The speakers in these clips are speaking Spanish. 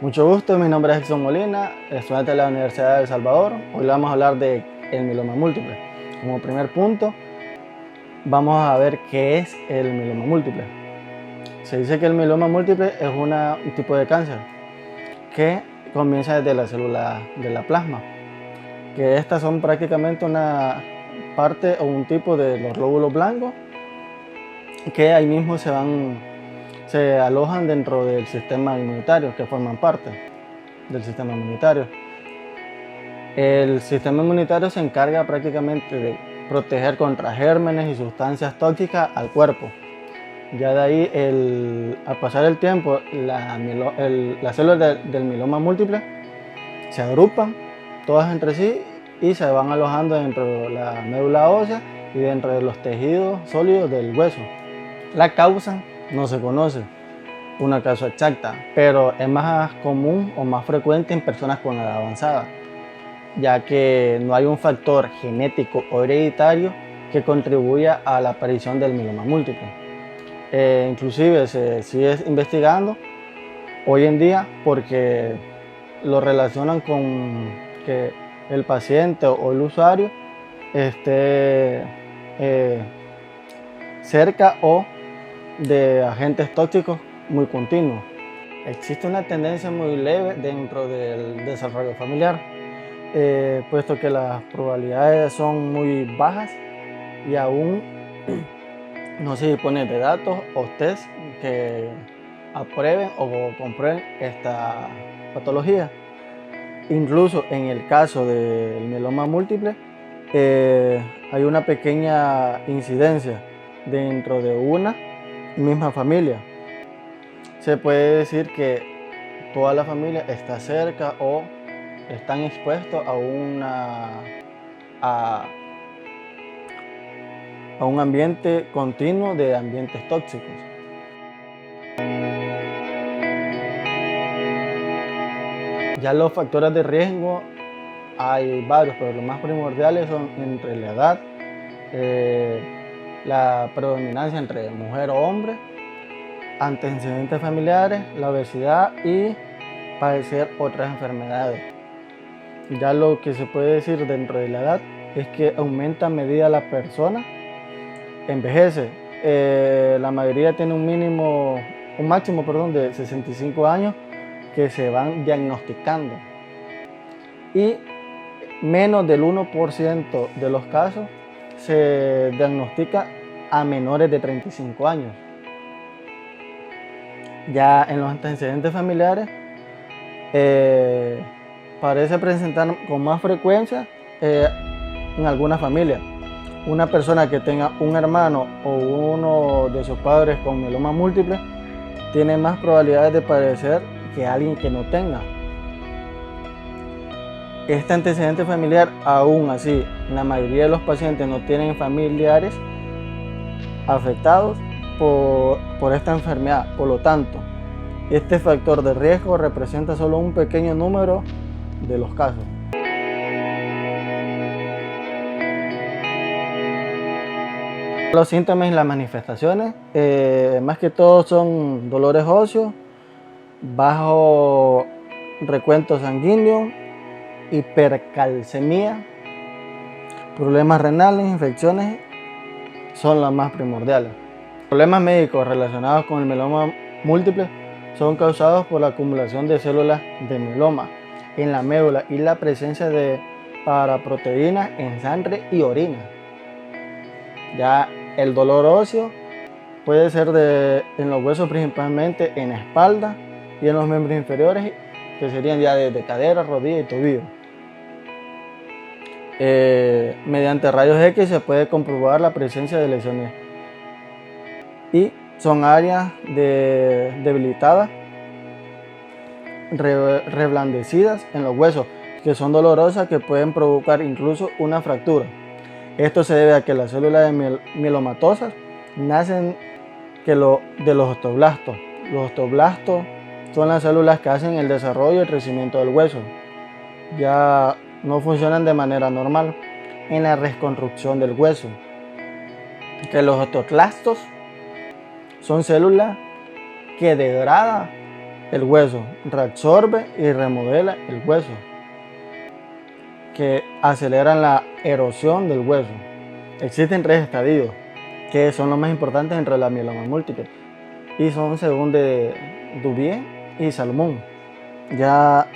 Mucho gusto, mi nombre es Exxon Molina, estudiante de la Universidad de El Salvador. Hoy vamos a hablar de el mieloma múltiple. Como primer punto, vamos a ver qué es el mieloma múltiple. Se dice que el mieloma múltiple es un tipo de cáncer que comienza desde la célula de la plasma, que estas son prácticamente una parte o un tipo de los glóbulos blancos que ahí mismo se alojan dentro del sistema inmunitario, que forman parte del sistema inmunitario. El sistema inmunitario se encarga prácticamente de proteger contra gérmenes y sustancias tóxicas al cuerpo. Ya de ahí, al pasar el tiempo, las células del mieloma múltiple se agrupan todas entre sí y se van alojando dentro de la médula ósea y dentro de los tejidos sólidos del hueso. La causa no se conoce una causa exacta, pero es más común o más frecuente en personas con edad avanzada, ya que no hay un factor genético o hereditario que contribuya a la aparición del mieloma múltiple. Inclusive se sigue investigando hoy en día porque lo relacionan con que el paciente o el usuario esté cerca o de agentes tóxicos muy continuos. Existe una tendencia muy leve dentro del desarrollo familiar, puesto que las probabilidades son muy bajas y aún no se dispone de datos o test que aprueben o comprueben esta patología. Incluso en el caso del mieloma múltiple, hay una pequeña incidencia dentro de una misma familia. Se puede decir que toda la familia está cerca o están expuestos a un ambiente continuo de ambientes tóxicos. Ya los factores de riesgo hay varios, pero los más primordiales son entre la edad, la predominancia entre mujer o hombre, antecedentes familiares, la obesidad y padecer otras enfermedades. Ya lo que se puede decir dentro de la edad es que aumenta a medida la persona envejece. La mayoría tiene un máximo de 65 años que se van diagnosticando y menos del 1% de los casos se diagnostica a menores de 35 años. Ya en los antecedentes familiares parece presentar con más frecuencia en algunas familias. Una persona que tenga un hermano o uno de sus padres con mieloma múltiple tiene más probabilidades de padecer que alguien que no tenga. Este antecedente familiar, aún así, la mayoría de los pacientes no tienen familiares afectados por esta enfermedad. Por lo tanto, este factor de riesgo representa solo un pequeño número de los casos. Los síntomas y las manifestaciones, más que todo son dolores óseos, bajo recuento sanguíneo, hipercalcemia, problemas renales, infecciones son las más primordiales. Problemas médicos relacionados con el mieloma múltiple son causados por la acumulación de células de mieloma en la médula y la presencia de paraproteínas en sangre y orina. Ya el dolor óseo puede ser en los huesos, principalmente en la espalda y en los miembros inferiores, que serían ya de cadera, rodilla y tobillo. Mediante rayos X se puede comprobar la presencia de lesiones y son áreas debilitadas, reblandecidas en los huesos, que son dolorosas, que pueden provocar incluso una fractura. Esto se debe a que las células mielomatosas nacen de los osteoblastos. Los osteoblastos son las células que hacen el desarrollo y el crecimiento del hueso. Ya no funcionan de manera normal en la reconstrucción del hueso. Que los osteoclastos son células que degradan el hueso, reabsorbe y remodela el hueso, que aceleran la erosión del hueso. Existen 3 estadios, que son los más importantes dentro de la mieloma múltiple, y son según de Dubié y Salomón. Ya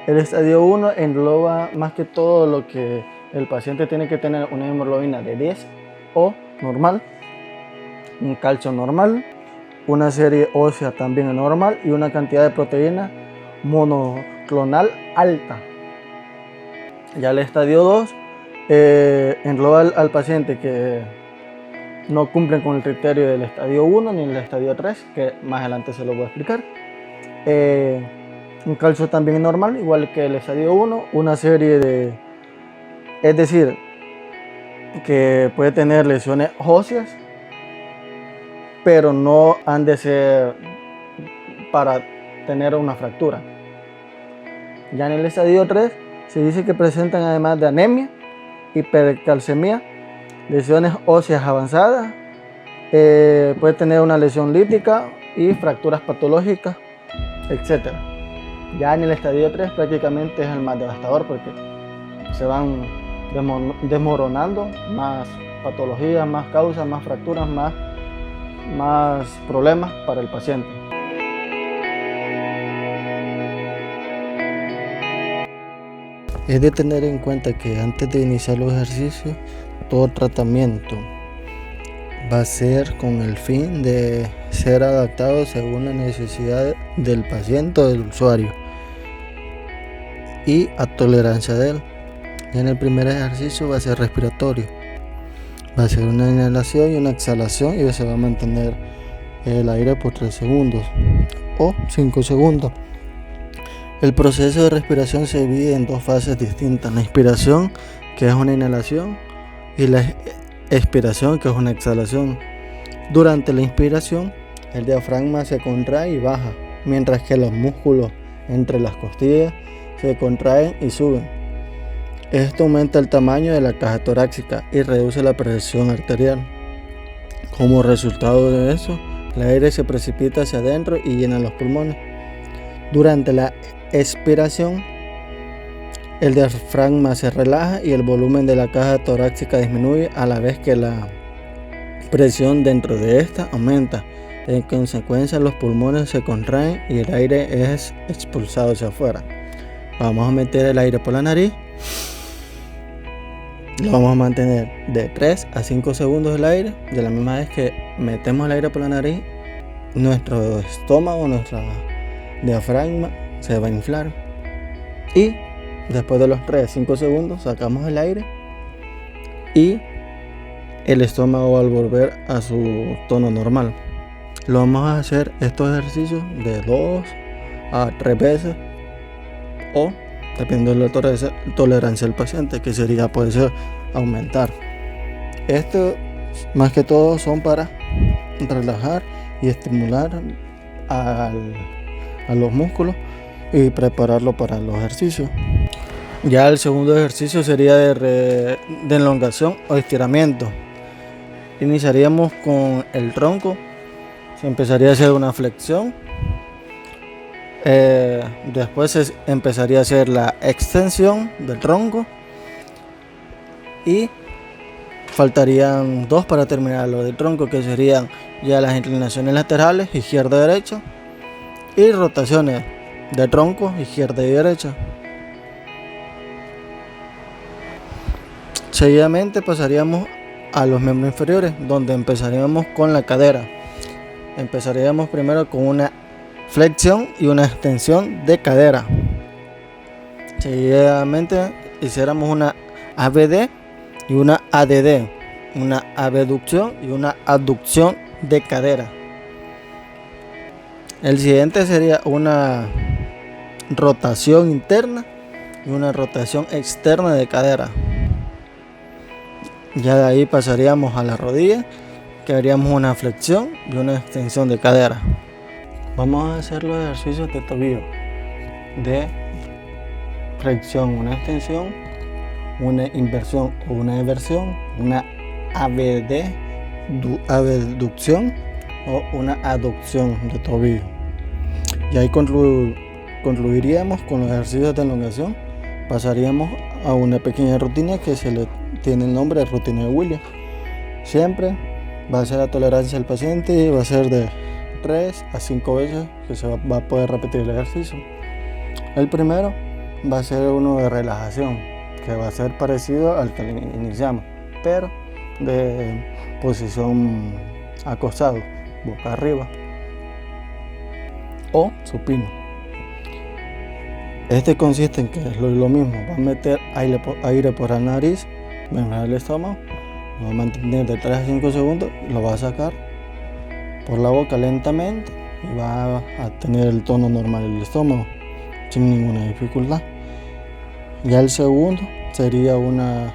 el estadio 1 engloba más que todo lo que el paciente tiene que tener: una hemoglobina de 10 o normal, un calcio normal, una serie ósea también normal y una cantidad de proteína monoclonal alta. Ya el estadio 2 engloba al paciente que no cumplen con el criterio del estadio 1 ni el estadio 3, que más adelante se lo voy a explicar. Un calcio también normal, igual que el estadio 1, una serie de... Es decir, que puede tener lesiones óseas, pero no han de ser para tener una fractura. Ya en el estadio 3 se dice que presentan, además de anemia, hipercalcemia, lesiones óseas avanzadas, puede tener una lesión lítica y fracturas patológicas, etc. Ya en el estadio 3 prácticamente es el más devastador, porque se van desmoronando más patologías, más causas, más fracturas, más problemas para el paciente. Es de tener en cuenta que antes de iniciar los ejercicios, todo tratamiento va a ser con el fin de ser adaptado según la necesidad del paciente o del usuario y a tolerancia de él. Ya en el primer ejercicio va a ser respiratorio, va a ser una inhalación y una exhalación, y se va a mantener el aire por 3 segundos o 5 segundos. El proceso de respiración se divide en 2 fases distintas: la inspiración, que es una inhalación, y la expiración, que es una exhalación. Durante la inspiración, el diafragma se contrae y baja, mientras que los músculos entre las costillas se contraen y suben. Esto aumenta el tamaño de la caja torácica y reduce la presión arterial. Como resultado de eso, el aire se precipita hacia adentro y llena los pulmones. Durante la expiración, el diafragma se relaja y el volumen de la caja torácica disminuye, a la vez que la presión dentro de esta aumenta. En consecuencia, los pulmones se contraen y el aire es expulsado hacia afuera. Vamos a meter el aire por la nariz. Lo vamos a mantener de 3 a 5 segundos el aire. De la misma vez que metemos el aire por la nariz, nuestro estómago, nuestro diafragma se va a inflar. Y después de los 3 a 5 segundos sacamos el aire y el estómago va a volver a su tono normal. Lo vamos a hacer estos ejercicios de 2 a 3 veces, o dependiendo de la tolerancia del paciente, que sería, puede ser, aumentar. Esto más que todo son para relajar y estimular a los músculos y prepararlo para los ejercicios. Ya el segundo ejercicio sería de elongación o estiramiento. Iniciaríamos con el tronco. Se empezaría a hacer una flexión. Después se empezaría a hacer la extensión del tronco y faltarían 2 para terminar lo del tronco, que serían ya las inclinaciones laterales, izquierda y derecha, y rotaciones de tronco, izquierda y derecha. Seguidamente pasaríamos a los miembros inferiores, donde empezaríamos con la cadera. Empezaríamos primero con una flexión y una extensión de cadera. Seguidamente hiciéramos una ABD y una ADD, una abducción y una aducción de cadera. El siguiente sería una rotación interna y una rotación externa de cadera. Ya de ahí pasaríamos a la rodilla, que haríamos una flexión y una extensión de cadera. Vamos a hacer los ejercicios de tobillo, de flexión, una extensión, una inversión o una eversión, una abducción o una aducción de tobillo. Y ahí concluiríamos con los ejercicios de elongación. Pasaríamos a una pequeña rutina que se le tiene el nombre de rutina de Williams. Siempre va a ser la tolerancia del paciente y va a ser de 3 a 5 veces que se va a poder repetir el ejercicio. El primero va a ser uno de relajación, que va a ser parecido al que iniciamos, pero de posición acostado, boca arriba o supino. Este consiste en que es lo mismo, va a meter aire por la nariz, menos el estómago, lo va a mantener de 3 a 5 segundos, lo va a sacar por la boca lentamente y va a tener el tono normal del estómago sin ninguna dificultad. Ya el segundo sería una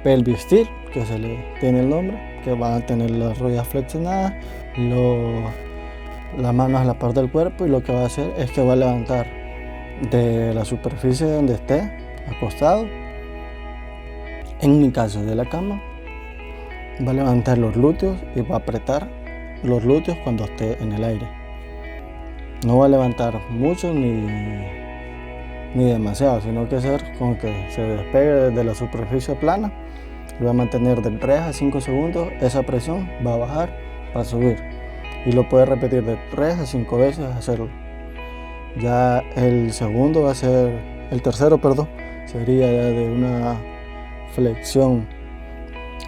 pelvis tilt, que se le tiene el nombre, que va a tener las rodillas flexionadas, las manos a la parte del cuerpo, y lo que va a hacer es que va a levantar de la superficie donde esté acostado, en mi caso de la cama, va a levantar los glúteos y va a apretar los glúteos cuando esté en el aire. No va a levantar mucho ni demasiado, sino que hacer con que se despegue de la superficie plana. Lo va a mantener de 3 a 5 segundos, esa presión va a bajar, va a subir, y lo puede repetir de 3 a 5 veces hacerlo. Ya el tercero sería de una flexión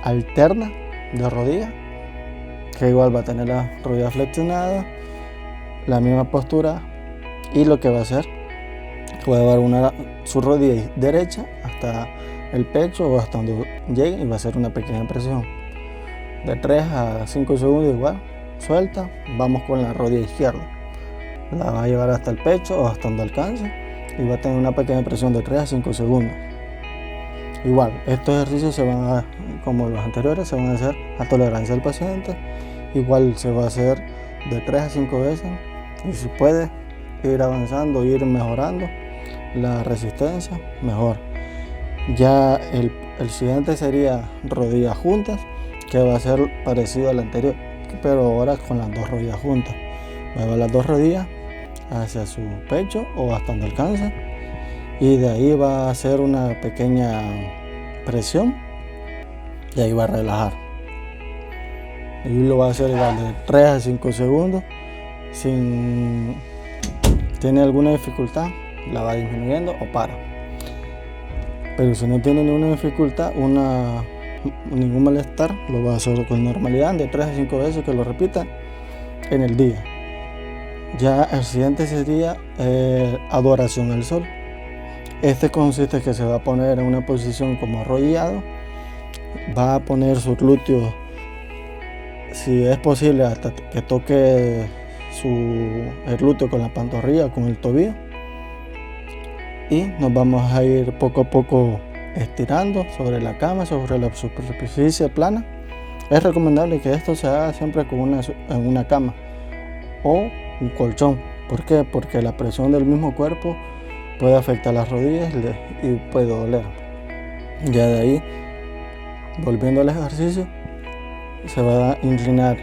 alterna de rodilla, que igual va a tener la rodilla flexionada, la misma postura, y lo que va a hacer, va a llevar su rodilla derecha hasta el pecho o hasta donde llegue, y va a hacer una pequeña presión de 3 a 5 segundos igual, suelta, vamos con la rodilla izquierda, la va a llevar hasta el pecho o hasta donde alcance, y va a tener una pequeña presión de 3 a 5 segundos. Igual, estos ejercicios como los anteriores, se van a hacer a tolerancia del paciente. Igual se va a hacer de 3 a 5 veces, y si puede ir avanzando, ir mejorando la resistencia, mejor. Ya el siguiente sería rodillas juntas, que va a ser parecido al anterior, pero ahora con las dos rodillas juntas. Va a llevar las dos rodillas hacia su pecho o hasta donde alcanza, y de ahí va a hacer una pequeña presión y ahí va a relajar. Y lo va a hacer igual de 3 a 5 segundos. Si tiene alguna dificultad, la va disminuyendo o para. Pero si no tiene ninguna dificultad, ningún malestar, lo va a hacer con normalidad de 3 a 5 veces, que lo repita en el día. Ya el siguiente sería adoración al sol. Este consiste en que se va a poner en una posición como arrodillado, va a poner sus glúteos, si es posible, hasta que toque el glúteo con la pantorrilla, con el tobillo, y nos vamos a ir poco a poco estirando sobre la cama, sobre la superficie plana. Es recomendable que esto se haga siempre en una cama o un colchón. ¿Por qué? Porque la presión del mismo cuerpo puede afectar las rodillas y puede doler. Ya de ahí, volviendo al ejercicio, se va a inclinar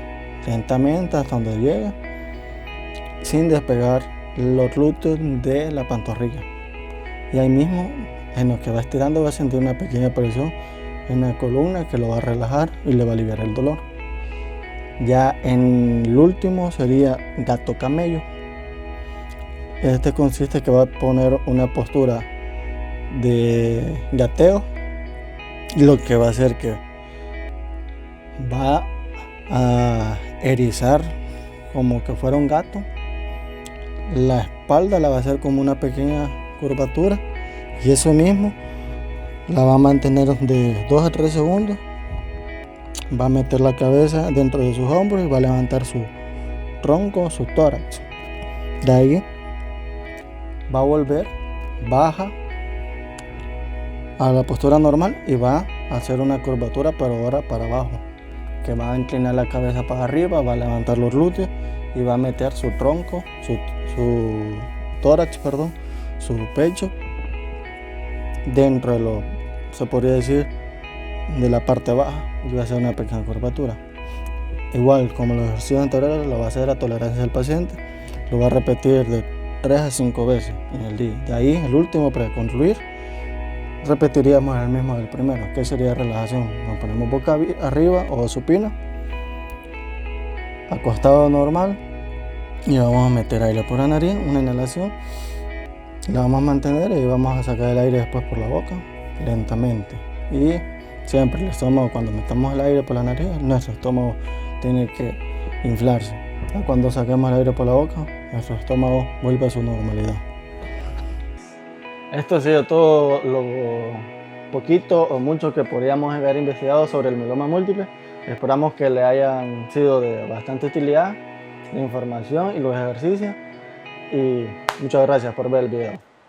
lentamente hasta donde llega, sin despegar los glúteos de la pantorrilla. Y ahí mismo, en lo que va estirando, va a sentir una pequeña presión en la columna que lo va a relajar y le va a aliviar el dolor. Ya en el último sería gato camello. Este consiste en que va a poner una postura de gateo, lo que va a hacer que va a erizar como que fuera un gato. La espalda la va a hacer como una pequeña curvatura, y eso mismo la va a mantener de 2 a 3 segundos. Va a meter la cabeza dentro de sus hombros y va a levantar su tronco, su tórax. De ahí va a volver, baja a la postura normal y va a hacer una curvatura, pero ahora para abajo, que va a inclinar la cabeza para arriba, va a levantar los glúteos y va a meter su tronco, su tórax, su pecho dentro de se podría decir, de la parte baja, y va a hacer una pequeña curvatura. Igual como los ejercicios anteriores, lo va a hacer a tolerancia del paciente. Lo va a repetir de 3 a 5 veces en el día. De ahí, el último, para concluir, repetiríamos el mismo del primero, que sería relajación. Nos ponemos boca arriba o supino, acostado normal, y vamos a meter aire por la nariz, una inhalación. La vamos a mantener y vamos a sacar el aire después por la boca, lentamente. Y siempre el estómago, cuando metamos el aire por la nariz, nuestro estómago tiene que inflarse. Cuando saquemos el aire por la boca, nuestro estómago vuelve a su normalidad. Esto ha sido todo lo poquito o mucho que podríamos haber investigado sobre el mieloma múltiple. Esperamos que le hayan sido de bastante utilidad la información y los ejercicios. Y muchas gracias por ver el video.